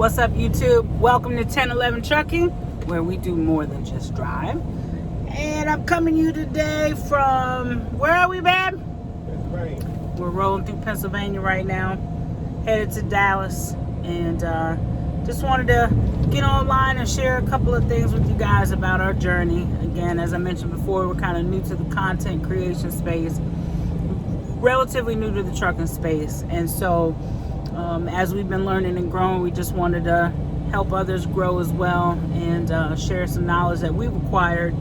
What's up, YouTube? Welcome to 1011 Trucking, where we do more than just drive. And I'm coming to you today from, where are we, babe? Pennsylvania. We're rolling through Pennsylvania right now, headed to Dallas, and just wanted to get online and share a couple of things with you guys about our journey. Again, as I mentioned before, we're kind of new to the content creation space, relatively new to the trucking space, and so as we've been learning and growing, we just wanted to help others grow as well, and share some knowledge that we've acquired,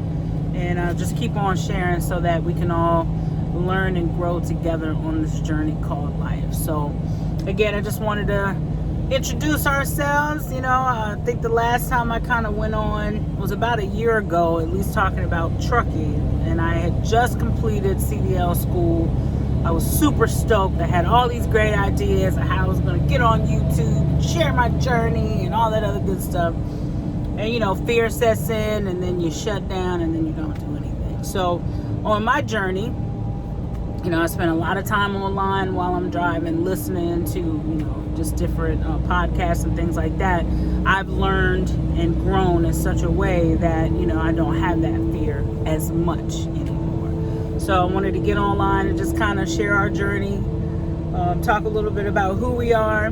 and just keep on sharing so that we can all learn and grow together on this journey called life. So again, I just wanted to introduce ourselves. I think the last time I kind of went on was about a year ago, at least talking about trucking, and I had just completed CDL school. I was super stoked. I had all these great ideas of how I was going to get on YouTube, share my journey, and all that other good stuff. And fear sets in, and then you shut down, and then you don't do anything. So on my journey, I spent a lot of time online while I'm driving, listening to, just different podcasts and things like that. I've learned and grown in such a way that, I don't have that fear as much anymore. So I wanted to get online and just kind of share our journey, talk a little bit about who we are,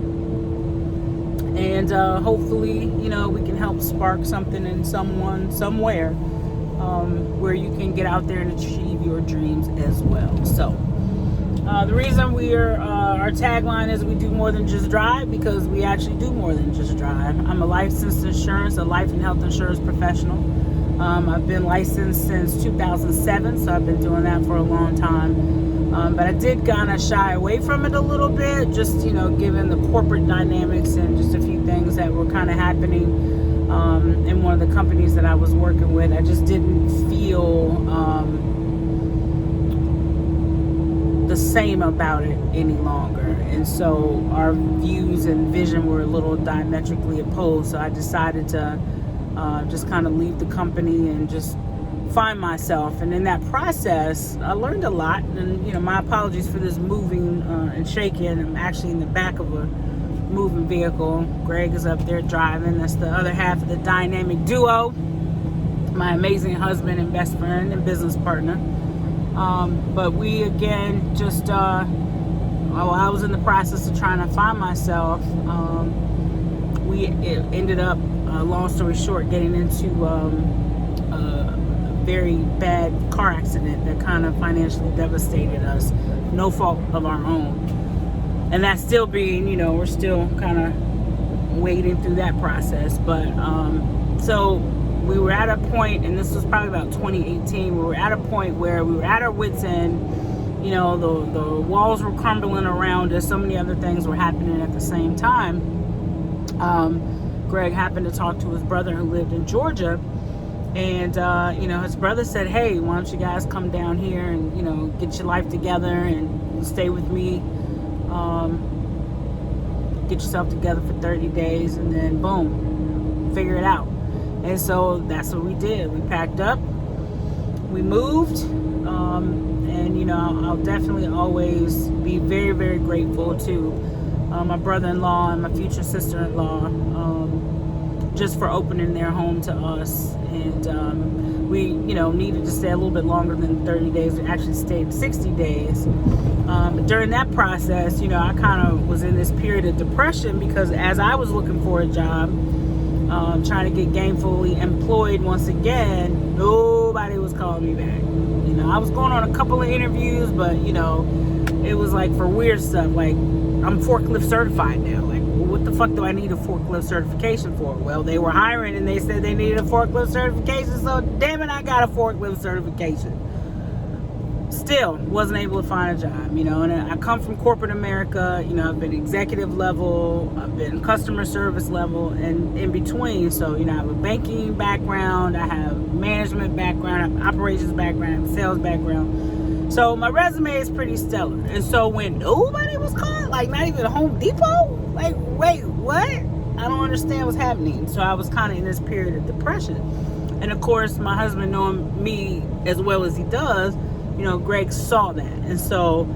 and hopefully, we can help spark something in someone, somewhere, where you can get out there and achieve your dreams as well. So the reason our tagline is we do more than just drive, because we actually do more than just drive. I'm a licensed a life and health insurance professional. I've been licensed since 2007, so I've been doing that for a long time. But I did kind of shy away from it a little bit, just, given the corporate dynamics and just a few things that were kind of happening in one of the companies that I was working with. I just didn't feel the same about it any longer. And so our views and vision were a little diametrically opposed. So I decided to just kind of leave the company and just find myself. And in that process, I learned a lot. And, my apologies for this moving and shaking. I'm actually in the back of a moving vehicle. Greg is up there driving. That's the other half of the dynamic duo, my amazing husband and best friend and business partner. But we, again, just, I was in the process of trying to find myself. It ended up, long story short, getting into a very bad car accident that kind of financially devastated us. No fault of our own. And that's still being, we're still kind of wading through that process. But so we were at a point, and this was probably about 2018, we were at a point where we were at our wits' end. The walls were crumbling around us. So many other things were happening at the same time. Greg happened to talk to his brother who lived in Georgia, and his brother said, hey, why don't you guys come down here and get your life together and stay with me, get yourself together for 30 days, and then boom, figure it out. And so that's what we did. We packed up, we moved, and I'll definitely always be very, very grateful to my brother-in-law and my future sister-in-law, just for opening their home to us. And we needed to stay a little bit longer than 30 days. We actually stayed 60 days. But during that process, I kind of was in this period of depression, because as I was looking for a job, trying to get gainfully employed once again, nobody was calling me back. I was going on a couple of interviews, but it was like for weird stuff, like I'm forklift certified now. Like, what the fuck do I need a forklift certification for? Well, they were hiring and they said they needed a forklift certification, so damn it, I got a forklift certification. Still wasn't able to find a job, and I come from corporate America. I've been executive level, I've been customer service level, and in between. So, I have a banking background, I have management background, I have operations background, I have sales background. So my resume is pretty stellar. And so when nobody was calling, like not even Home Depot, like, wait, what? I don't understand what's happening. So I was kind of in this period of depression. And of course, my husband, knowing me as well as he does, Greg saw that. And so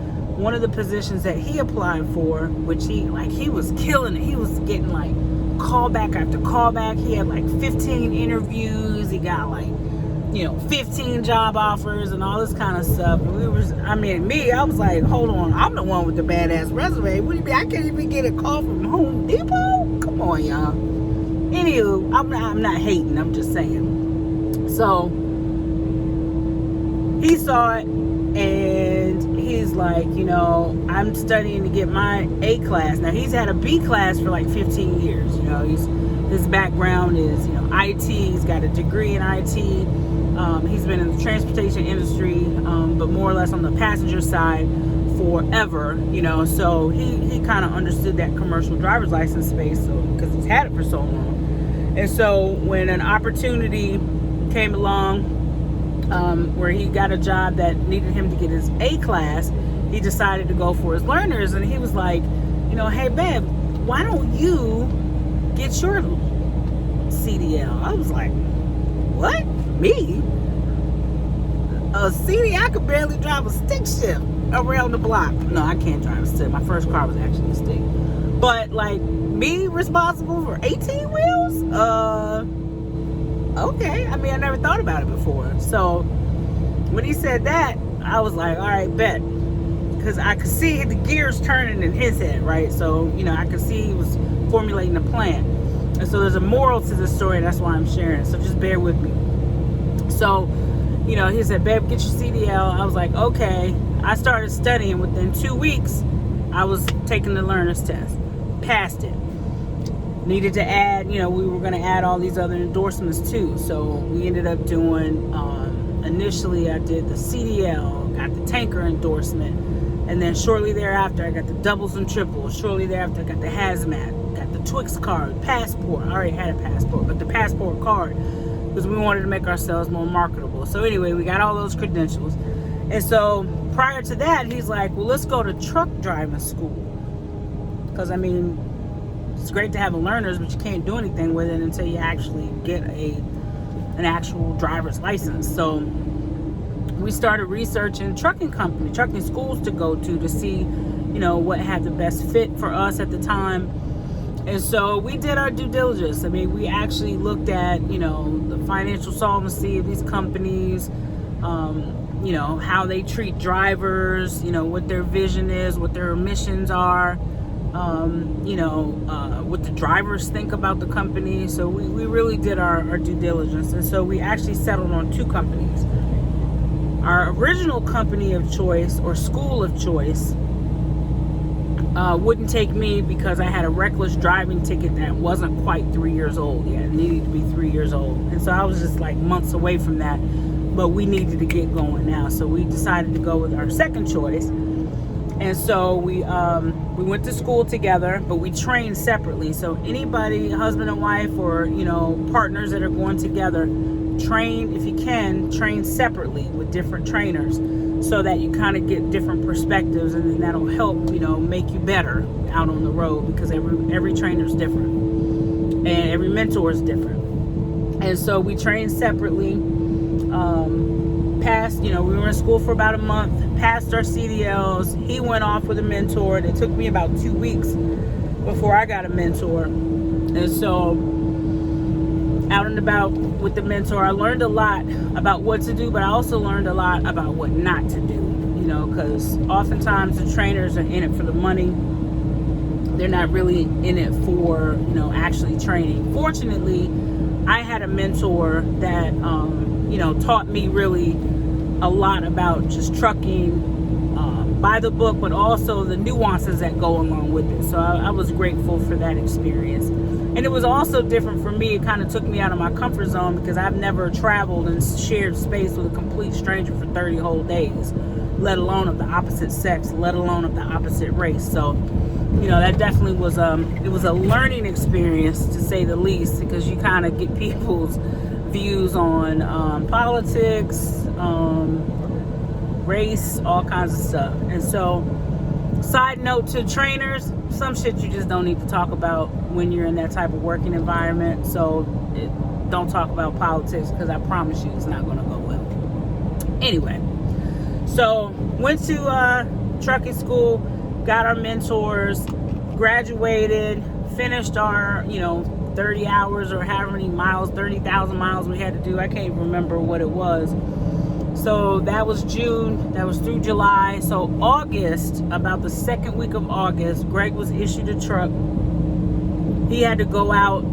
one of the positions that he applied for, which he was killing it. He was getting like callback after callback. He had like 15 interviews. He got like, 15 job offers and all this kind of stuff. And I was like, hold on, I'm the one with the badass resume. What do you mean I can't even get a call from Home Depot? Come on, y'all. Anywho, I'm not hating, I'm just saying. So he saw it and he's like, I'm studying to get my A class. Now he's had a B class for like 15 years. His background is, IT. He's got a degree in IT. He's been in the transportation industry, but more or less on the passenger side forever, so he kind of understood that commercial driver's license space, because he's had it for so long. And so when an opportunity came along where he got a job that needed him to get his A class, he decided to go for his learners. And he was like, hey babe, why don't you get your CDL? I was like, what? Me? A CDL? I could barely drive a stick shift around the block. No, I can't drive a stick. My first car was actually a stick. But like, me responsible for 18 wheels? Okay. I never thought about it before. So when he said that, I was like, all right, bet. Because I could see the gears turning in his head, right? So, I could see he was formulating a plan. And so there's a moral to this story, and that's why I'm sharing. So just bear with me. So, he said, babe, get your CDL. I was like, okay. I started studying. Within 2 weeks, I was taking the learner's test. Passed it. Needed to add, we were going to add all these other endorsements too. So we ended up doing, initially I did the CDL, got the tanker endorsement. And then shortly thereafter, I got the doubles and triples. Shortly thereafter, I got the hazmat, got the Twix card, passport. I already had a passport, but the passport card, because we wanted to make ourselves more marketable. So anyway, we got all those credentials. And so prior to that, he's like, well, let's go to truck driving school. Because it's great to have a learner's, but you can't do anything with it until you actually get an actual driver's license. So we started researching trucking schools to go to see, what had the best fit for us at the time. And so we did our due diligence. We actually looked at, the financial solvency of these companies, how they treat drivers, what their vision is, what their missions are, what the drivers think about the company. So we really did our due diligence. And so we actually settled on 2 companies. Our original company of choice, or school of choice, wouldn't take me because I had a reckless driving ticket that wasn't quite 3 years old yet. It needed to be 3 years old. And so I was just like months away from that, but we needed to get going now. So we decided to go with our second choice. And so we went to school together, but we trained separately. So anybody, husband and wife, or, partners that are going together, train, if you can, train separately with different trainers, so that you kind of get different perspectives, and then that'll help, make you better out on the road, because every trainer is different and every mentor is different. And so we trained separately, we were in school for about a month, passed our CDLs. He went off with a mentor. It took me about 2 weeks before I got a mentor. And so out and about with the mentor, I learned a lot about what to do, but I also learned a lot about what not to do, because oftentimes the trainers are in it for the money. They're not really in it for, actually training. Fortunately, I had a mentor that, taught me really a lot about just trucking by the book, but also the nuances that go along with it. So I was grateful for that experience. And it was also different for me. It kind of took me out of my comfort zone, because I've never traveled and shared space with a complete stranger for 30 whole days, let alone of the opposite sex, let alone of the opposite race. So, that definitely was, it was a learning experience, to say the least, because you kind of get people's views on politics, race, all kinds of stuff. And so, side note to trainers, some shit you just don't need to talk about when you're in that type of working environment. So don't talk about politics, because I promise you it's not going to go well. Anyway, so went to trucking school, got our mentors, graduated, finished our, 30 hours or however many miles, 30,000 miles we had to do. I can't even remember what it was. So that was June, that was through July. So August, about the second week of August, Greg was issued a truck. He had to go out,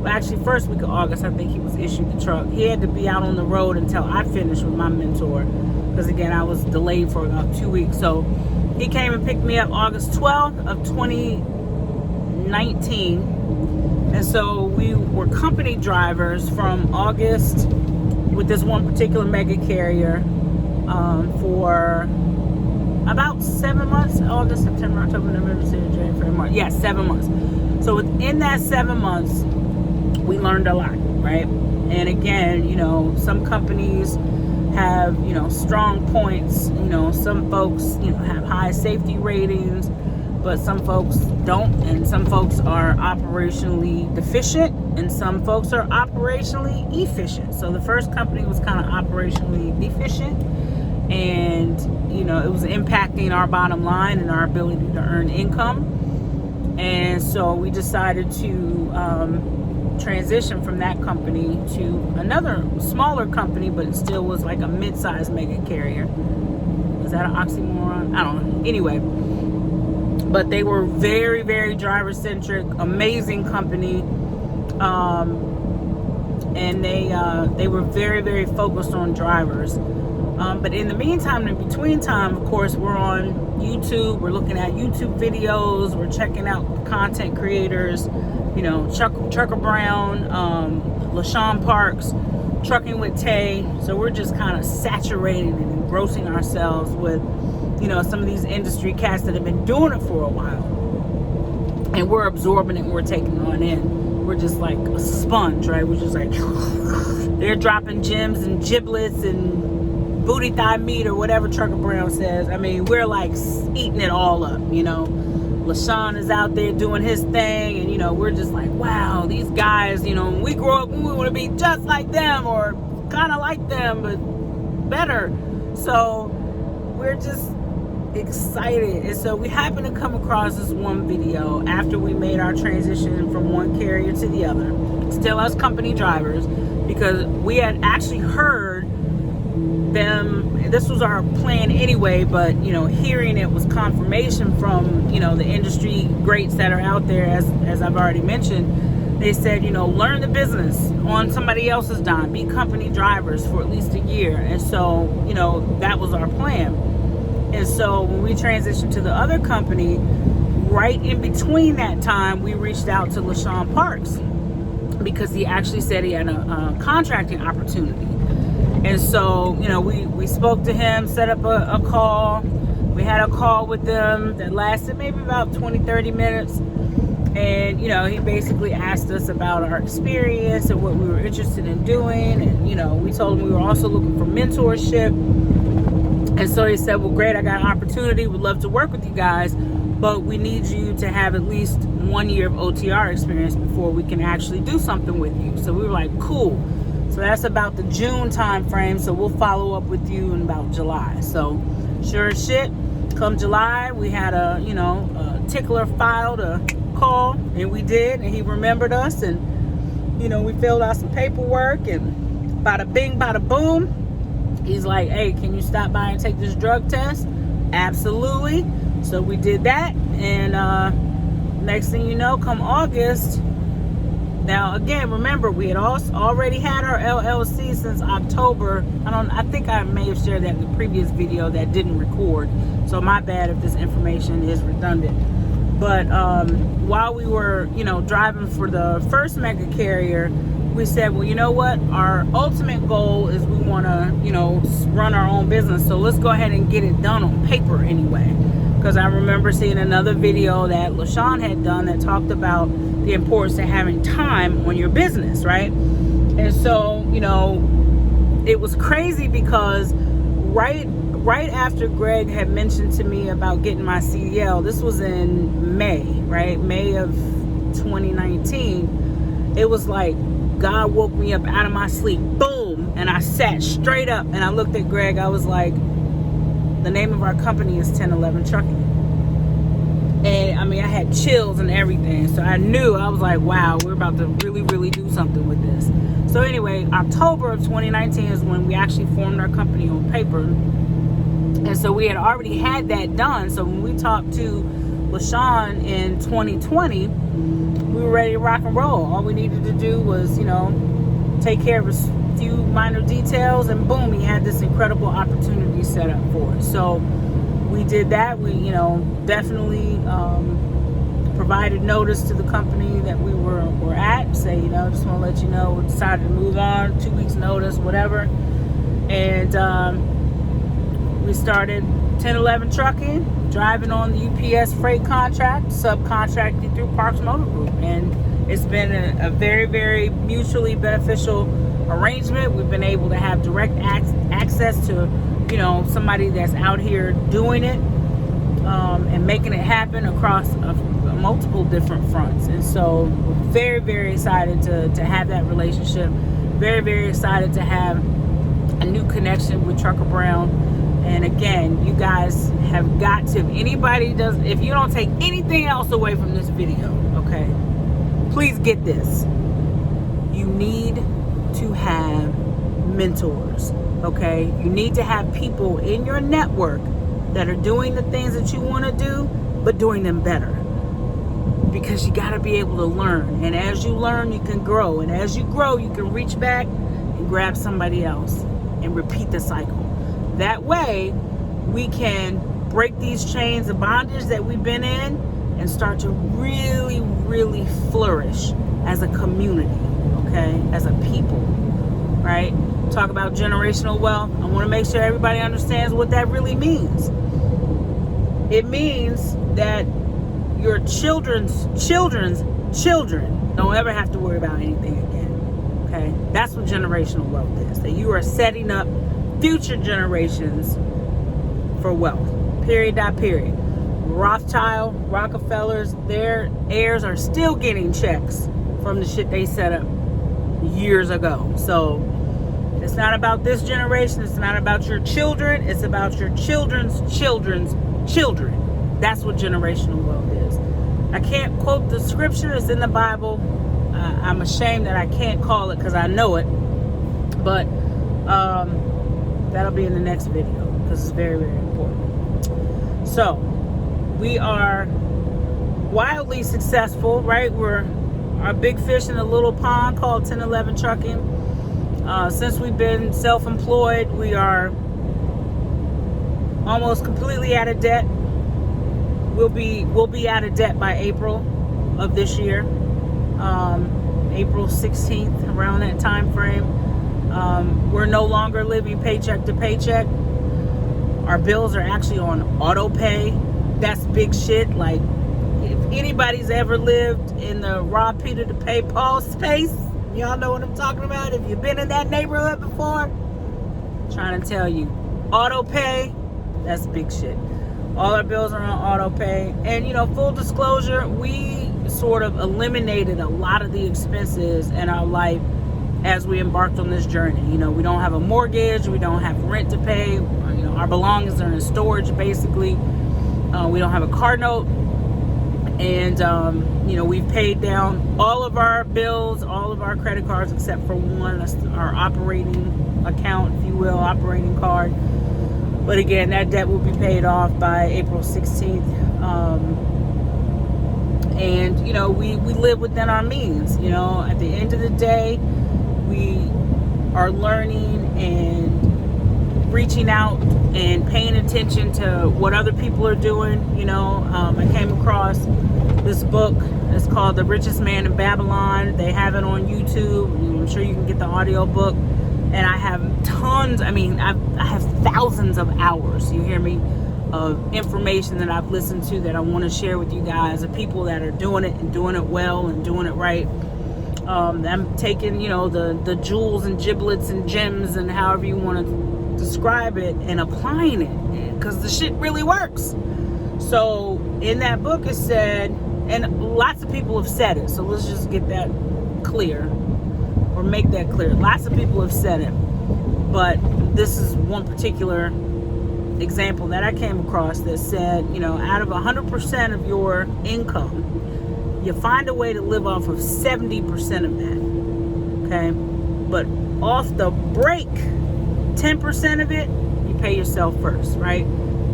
actually first week of August, I think he was issued the truck. He had to be out on the road until I finished with my mentor. Because again, I was delayed for about 2 weeks. So he came and picked me up August 12th of 2019. And so we were company drivers from August with this one particular mega carrier for about 7 months. August, September, October, November, December, January, February, March. Yeah, 7 months. So within that 7 months, we learned a lot, right? And again, some companies have, strong points. Some folks, have high safety ratings, but some folks don't, and some folks are operationally deficient, and some folks are operationally efficient. So the first company was kind of operationally deficient, and it was impacting our bottom line and our ability to earn income. And so we decided to transition from that company to another smaller company, but it still was like a mid-sized mega carrier. Is that an oxymoron? I don't know. Anyway, but they were very, very driver-centric, amazing company, and they were very, very focused on drivers. But in the meantime, in between time, of course, we're on YouTube. We're looking at YouTube videos. We're checking out content creators, Trucker Brown, LaShawn Parks, Trucking with Tay. So we're just kind of saturated and engrossing ourselves with, some of these industry cats that have been doing it for a while. And we're absorbing it and we're taking it on in. We're just like a sponge, right? We're just like, they're dropping gems and giblets and booty thigh meat or whatever Trucker Brown says. I mean, we're like eating it all up, LaShawn is out there doing his thing, and we're just like, wow, these guys, when we grow up, we want to be just like them or kind of like them, but better. So we're just excited. And so we happened to come across this one video after we made our transition from one carrier to the other, still as company drivers, because we had actually heard them. This was our plan anyway, but hearing it was confirmation from the industry greats that are out there. As I've already mentioned, they said learn the business on somebody else's dime, be company drivers for at least a year. And so that was our plan. And so when we transitioned to the other company, right in between that time, we reached out to LaShawn Parks because he actually said he had a contracting opportunity. And so, we spoke to him, set up a call. We had a call with them that lasted maybe about 20, 30 minutes. And, he basically asked us about our experience and what we were interested in doing. And, we told him we were also looking for mentorship. And so he said, well, great, I got an opportunity. Would love to work with you guys, but we need you to have at least 1 year of OTR experience before we can actually do something with you. So we were like, cool. So that's about the June time frame. So we'll follow up with you in about July. So sure as shit, come July, we had a tickler file to call, and we did, and he remembered us, and we filled out some paperwork, and bada bing, bada boom. He's like, hey, can you stop by and take this drug test? Absolutely. So we did that, and next thing you know, come August. Now, again, remember, we had already had our LLC since October. I think I may have shared that in the previous video that didn't record. So my bad if this information is redundant. But while we were, driving for the first mega carrier, we said, well, you know what? Our ultimate goal is we want to, run our own business. So let's go ahead and get it done on paper anyway. Because I remember seeing another video that LaShawn had done that talked about the importance of having time on your business, right? And so, it was crazy because right after Greg had mentioned to me about getting my CDL, this was in May, right? May of 2019. It was like God woke me up out of my sleep, boom, and I sat straight up and I looked at Greg. I was like, the name of our company is 1011 Trucking. And I mean, I had chills and everything. So I knew, I was like, wow, we're about to really, really do something with this. So anyway, October of 2019 is when we actually formed our company on paper. And so we had already had that done. So when we talked to LaShawn in 2020, we were ready to rock and roll. All we needed to do was, take care of a few minor details, and boom, he had this incredible opportunity set up for us. So we did that. We, definitely provided notice to the company that we were at. Say, just want to let you know, we decided to move on, 2 weeks notice, whatever. And we started 1011 Trucking, driving on the UPS freight contract, subcontracted through Parks Motor Group. And it's been a very, very mutually beneficial arrangement. We've been able to have direct access to, somebody that's out here doing it and making it happen across multiple different fronts. And so we're very, very excited to have that relationship. Very, very excited to have a new connection with Trucker Brown. And again, you guys have got to, if you don't take anything else away from this video, okay, please get this. You need to have mentors, okay? You need to have people in your network that are doing the things that you want to do, but doing them better. Because you got to be able to learn. And as you learn, you can grow. And as you grow, you can reach back and grab somebody else and repeat the cycle. That way, we can break these chains of bondage that we've been in and start to really, really flourish as a community, okay? As a people, right? Talk about generational wealth. I want to make sure everybody understands what that really means. It means that your children's children don't ever have to worry about anything again, okay? That's what generational wealth is. That you are setting up future generations for wealth, period. Rothschild, Rockefellers, their heirs are still getting checks from the shit they set up years ago. So it's not about this generation. It's not about your children. It's about your children's children's children. That's what generational wealth is. I can't quote the scripture. It's in the Bible. I'm ashamed that I can't call it because I know it. But that'll be in the next video because it's very, very important. So we are wildly successful, right? We're our big fish in a little pond called 1011 Trucking. Since we've been self-employed, we are almost completely out of debt. We'll be out of debt by April of this year, April 16th, around that time frame. We're no longer living paycheck to paycheck. Our bills are actually on auto pay. That's big shit. Like, if anybody's ever lived in the rob Peter to pay Paul space, y'all know what I'm talking about. If you've been in that neighborhood before, I'm trying to tell you, auto pay, that's big shit. All our bills are on auto pay. And, full disclosure, we sort of eliminated a lot of the expenses in our life as we embarked on this journey. We don't have a mortgage, we don't have rent to pay, our belongings are in storage basically. We don't have a car note, and we've paid down all of our bills, all of our credit cards except for one. That's our operating account, if you will, operating card. But again, that debt will be paid off by April 16th. And we live within our means. At the end of the day, we are learning and reaching out and paying attention to what other people are doing. I came across this book. It's called The Richest Man in Babylon. They have it on YouTube. I'm sure you can get the audio book. And I have tons, I have thousands of hours, you hear me, of information that I've listened to that I want to share with you guys, of people that are doing it and doing it well and doing it right. I'm taking, the jewels and giblets and gems and however you want to describe it and applying it because the shit really works. So in that book it said, and lots of people have said it, so let's just get that clear or make that clear. Lots of people have said it, but this is one particular example that I came across that said, out of 100% of your income, you find a way to live off of 70% of that. Okay? But off the break, 10% of it, you pay yourself first, right?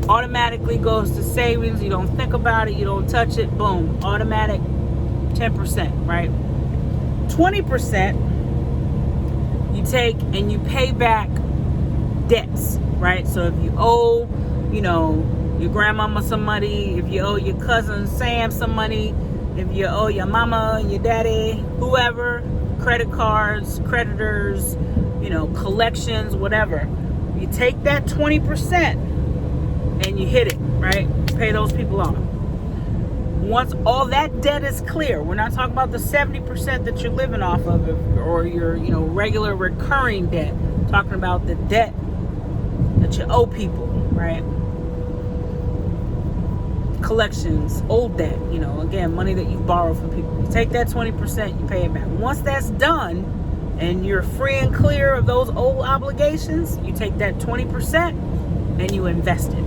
Automatically goes to savings. You don't think about it. You don't touch it. Boom. Automatic 10%, right? 20% you take and you pay back debts, right? So if you owe, your grandmama some money, if you owe your cousin Sam some money, if you owe your mama, your daddy, whoever, credit cards, creditors, collections, whatever, you take that 20% and you hit it, right? Pay those people off. Once all that debt is clear, we're not talking about the 70% that you're living off of, or your, regular recurring debt. I'm talking about the debt that you owe people, right? Collections, old debt, again, money that you borrow from people. You take that 20%, you pay it back. Once that's done and you're free and clear of those old obligations, you take that 20% and you invest it.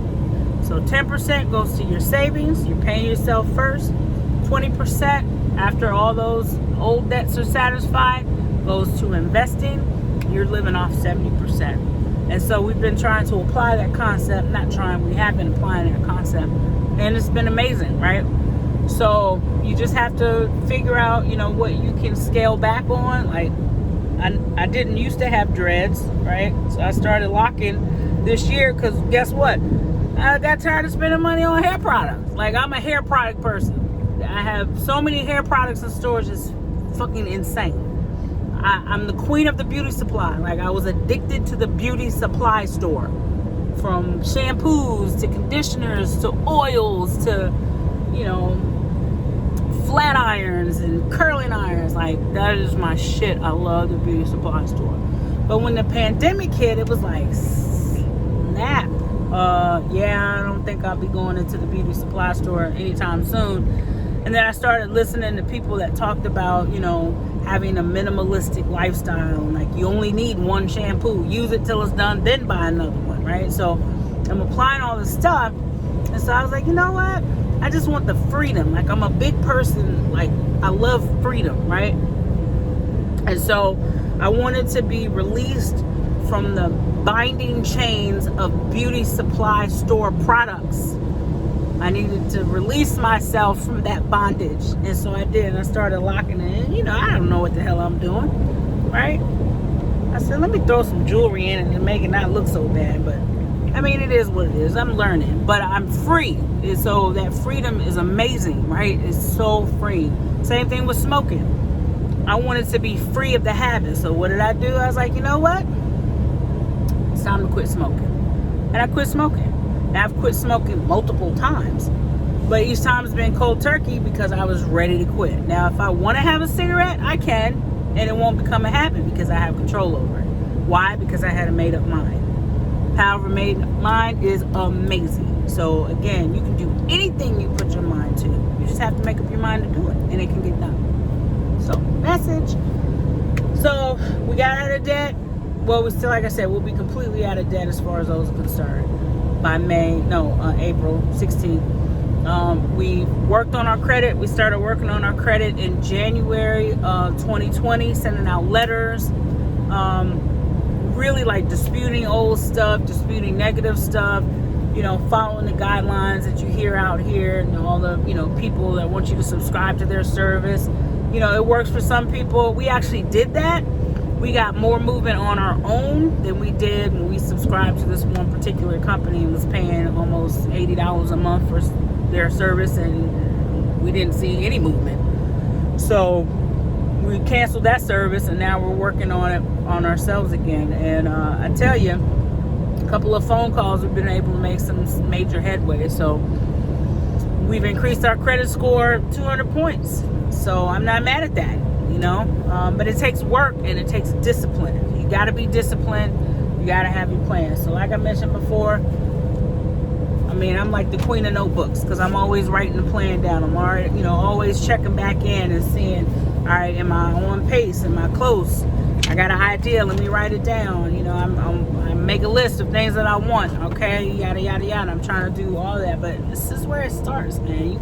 So 10% goes to your savings, you're paying yourself first. 20% after all those old debts are satisfied goes to investing. You're living off 70%. And so we've been trying to apply that concept, we have been applying that concept. And it's been amazing, right? So you just have to figure out, what you can scale back on. Like, I didn't used to have dreads, right? So I started locking this year because guess what? I got tired of spending money on hair products. Like, I'm a hair product person. I have so many hair products in storage, it's fucking insane. I'm the queen of the beauty supply. Like, I was addicted to the beauty supply store. From shampoos to conditioners to oils to, flat irons and curling irons. Like, that is my shit. I love the beauty supply store. But when the pandemic hit, it was like, snap. I don't think I'll be going into the beauty supply store anytime soon. And then I started listening to people that talked about, having a minimalistic lifestyle. Like, you only need one shampoo. Use it till it's done, then buy another one, right? So I'm applying all this stuff. And so I was like, you know what? I just want the freedom. Like, I'm a big person. Like, I love freedom, right? And so I wanted to be released from the binding chains of beauty supply store products. I needed to release myself from that bondage. And so I did. I started locking it in. I don't know what the hell I'm doing, right? I said, let me throw some jewelry in it and make it not look so bad. But, it is what it is. I'm learning. But I'm free. And so that freedom is amazing, right? It's so free. Same thing with smoking. I wanted to be free of the habit. So what did I do? I was like, you know what? It's time to quit smoking. And I quit smoking. And I've quit smoking multiple times. But each time it's been cold turkey because I was ready to quit. Now, if I want to have a cigarette, I can. And it won't become a habit because I have control over it. Why? Because I had a made up mind. Power of a made up mind is amazing. So, again, you can do anything you put your mind to. You just have to make up your mind to do it. And it can get done. So, message. So, we got out of debt. Well, we still, like I said, we'll be completely out of debt as far as those are concerned by April 16th. We worked on our credit. We started working on our credit in January of 2020, sending out letters, really like disputing old stuff, disputing negative stuff, following the guidelines that you hear out here and all the, people that want you to subscribe to their service. It works for some people. We actually did that. We got more movement on our own than we did when we subscribed to this one particular company and was paying almost $80 a month for their service, and we didn't see any movement. So we canceled that service, and now we're working on it on ourselves again. And I tell you, a couple of phone calls, we've been able to make some major headway. So we've increased our credit score 200 points. So I'm not mad at that. But it takes work and it takes discipline. You got to be disciplined. You got to have your plan. So like I mentioned before, I'm like the queen of notebooks because I'm always writing the plan down. I'm already, always checking back in and seeing, all right, am I on pace? Am I close? I got an idea. Let me write it down. You know, I make a list of things that I want. Okay, yada yada yada. I'm trying to do all that, but this is where it starts, man.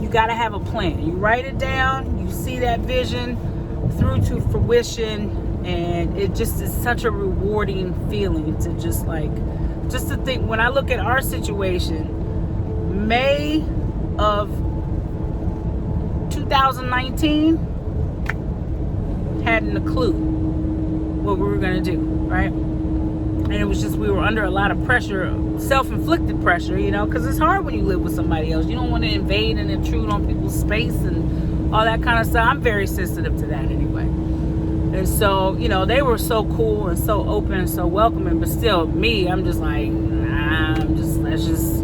You got to have a plan. You write it down. You see that vision through to fruition, and it just is such a rewarding feeling to just to think. When I look at our situation, May of 2019, hadn't a clue what we were going to do, right? And it was just, we were under a lot of pressure, self-inflicted pressure, you know, because it's hard when you live with somebody else. You don't want to invade and intrude on people's space and all that kind of stuff. I'm very sensitive to that anyway. And so, you know, they were so cool and so open and so welcoming, but still, me, I'm just like,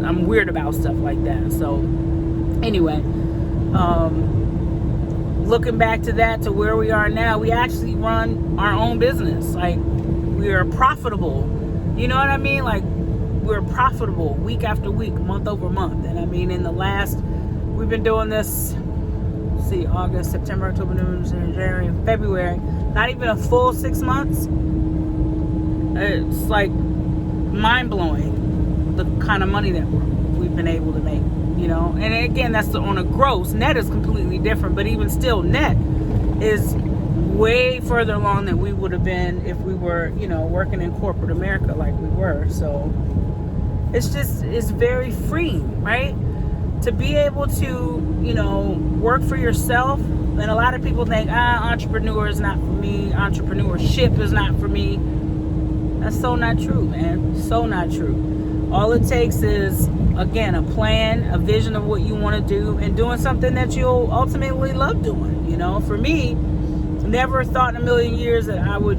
I'm weird about stuff like that. So, anyway, looking back to that, to where we are now, we actually run our own business. Like, we are profitable. You know what I mean? Like, we're profitable week after week, month over month. And I mean, we've been doing this, see, August, September, October, November, January, February, not even a full 6 months. It's like mind-blowing, the kind of money that we've been able to make, you know. And again, that's on a gross. Net is completely different, but even still, net is way further along than we would have been if we were, you know, working in corporate America like we were. So it's very freeing, right? To be able to, you know, work for yourself. And a lot of people think, entrepreneur is not for me. Entrepreneurship is not for me. That's so not true, man. So not true. All it takes is, again, a plan, a vision of what you want to do, and doing something that you'll ultimately love doing. You know, for me, never thought in a million years that I would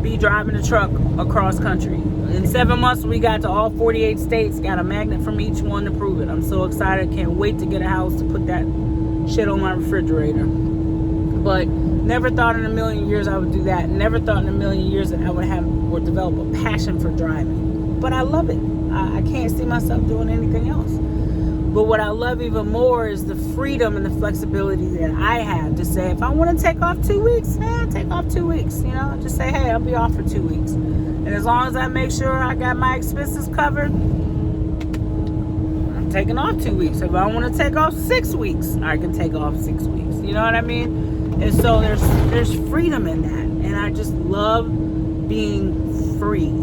be driving a truck across country. In 7 months, we got to all 48 states, got a magnet from each one to prove it. I'm so excited. Can't wait to get a house to put that shit on my refrigerator. But never thought in a million years I would do that. Never thought in a million years that I would have or develop a passion for driving. But I love it. I can't see myself doing anything else. But what I love even more is the freedom and the flexibility that I have to say, if I want to take off 2 weeks, take off 2 weeks. You know, just say, hey, I'll be off for 2 weeks. And as long as I make sure I got my expenses covered, I'm taking off 2 weeks. If I want to take off 6 weeks, I can take off 6 weeks. You know what I mean? And so there's freedom in that. And I just love being free.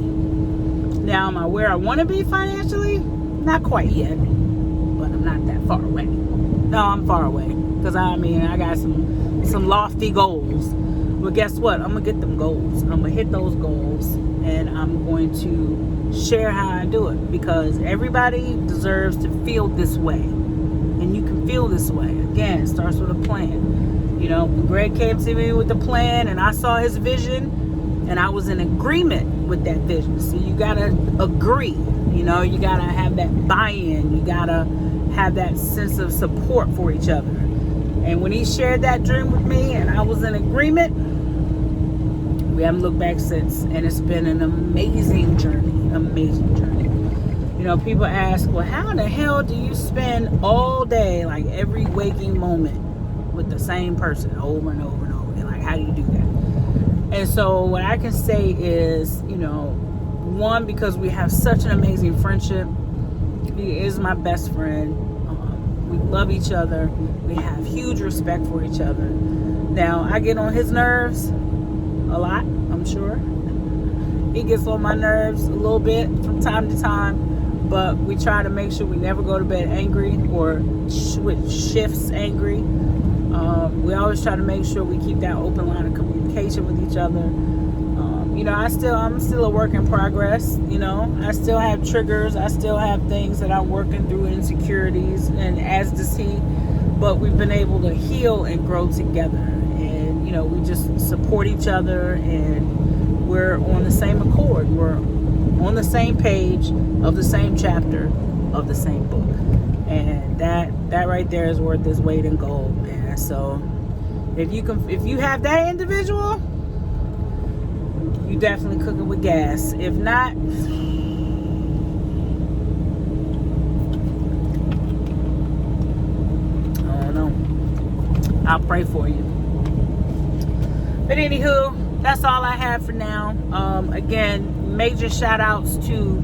Now, am I where I want to be financially? Not quite yet. But I'm not that far away. No, I'm far away. Because I got some lofty goals. But guess what? I'm going to get them goals. I'm going to hit those goals. And I'm going to share how I do it. Because everybody deserves to feel this way. And you can feel this way. Again, it starts with a plan. You know, Greg came to me with the plan. And I saw his vision. And I was in agreement with that vision. So you got to agree. You know, you got to have that buy-in. You got to have that sense of support for each other. And when he shared that dream with me and I was in agreement, we haven't looked back since. And it's been an amazing journey. You know, people ask, well, how in the hell do you spend all day, like every waking moment, with the same person over and over and over again? Like, how do you do that? And so what I can say is, you know, one, because we have such an amazing friendship. He is my best friend. We love each other. We have huge respect for each other. Now, I get on his nerves a lot, I'm sure. He gets on my nerves a little bit from time to time. But we try to make sure we never go to bed angry or with shifts angry. We always try to make sure we keep that open line of communication with each other. You know, I'm still a work in progress. You know, I still have triggers. I still have things that I'm working through, insecurities, and as does he. But we've been able to heal and grow together. And, you know, we just support each other, and we're on the same accord. We're on the same page of the same chapter of the same book. And that right there is worth its weight in gold, man. So if you have that individual, you definitely cooking with gas. If not, I don't know. I'll pray for you. But anywho, that's all I have for now. Again, major shout outs to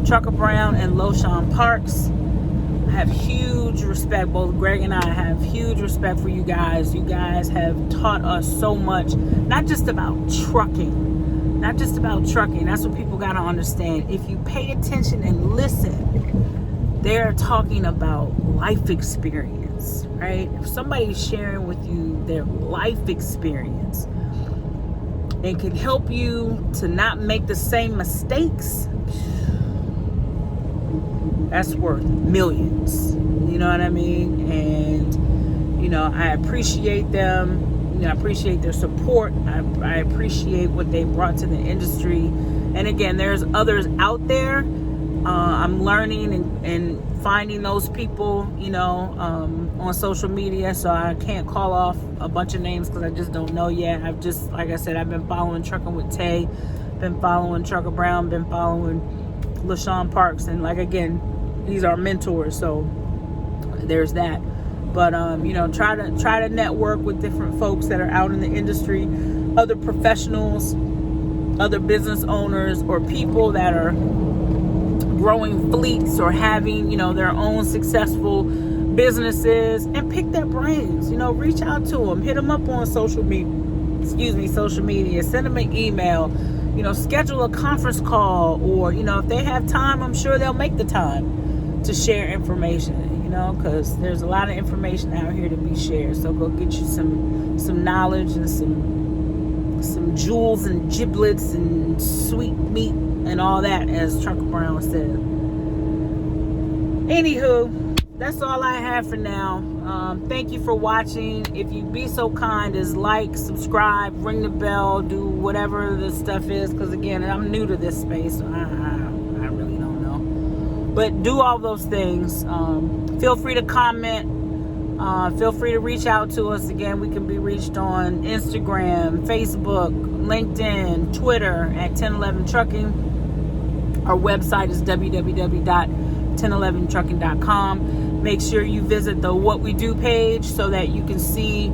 Trucker Brown and LoShawn Parks. I have huge respect. Both Greg and I have huge respect for you guys. You guys have taught us so much, not just about trucking. That's what people got to understand. If you pay attention and listen, they're talking about life experience, right? If somebody's sharing with you their life experience and can help you to not make the same mistakes, that's worth millions. You know what I mean? And, I appreciate them. I appreciate their support. I appreciate what they brought to the industry. And again, there's others out there. I'm learning and finding those people, on social media. So I can't call off a bunch of names because I just don't know yet. Like I said, I've been following Trucking with Tay, been following Trucker Brown, been following LaShawn Parks. And again, these are mentors. So there's that. But, try to network with different folks that are out in the industry, other professionals, other business owners, or people that are growing fleets or having, their own successful businesses, and pick their brains. Reach out to them, hit them up on social media, send them an email, schedule a conference call, or, if they have time, I'm sure they'll make the time to share information. Because there's a lot of information out here to be shared. So go get you some knowledge and some jewels and giblets and sweet meat and all that, as Trucker Brown said. Anywho, that's all I have for now. Thank you for watching. If you be so kind as like, subscribe, ring the bell, do whatever the stuff is. Because again, I'm new to this space, so I really don't know. But do all those things. Feel free to comment. Feel free to reach out to us. Again, we can be reached on Instagram, Facebook, LinkedIn, Twitter at 1011 Trucking. Our website is www.1011trucking.com. Make sure you visit the What We Do page so that you can see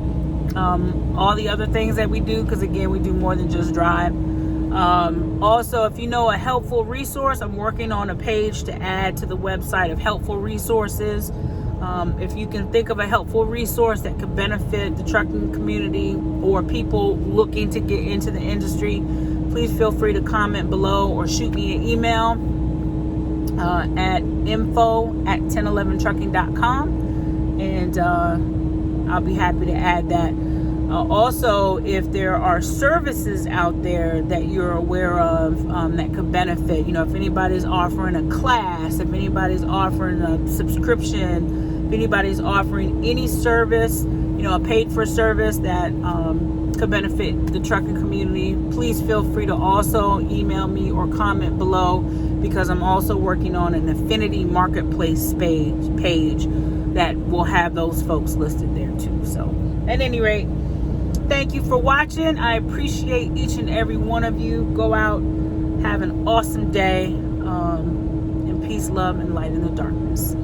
all the other things that we do. Because again, we do more than just drive. Also, if you know a helpful resource, I'm working on a page to add to the website of helpful resources. If you can think of a helpful resource that could benefit the trucking community or people looking to get into the industry, please feel free to comment below or shoot me an email at info@1011trucking.com, and I'll be happy to add that. Also, if there are services out there that you're aware of that could benefit, if anybody's offering a class, if anybody's offering a subscription, if anybody's offering any service, a paid for service that could benefit the trucking community, please feel free to also email me or comment below, because I'm also working on an affinity marketplace page that will have those folks listed there too. So at any rate, thank you for watching. I appreciate each and every one of you. Go out, have an awesome day, and peace, love, and light in the darkness.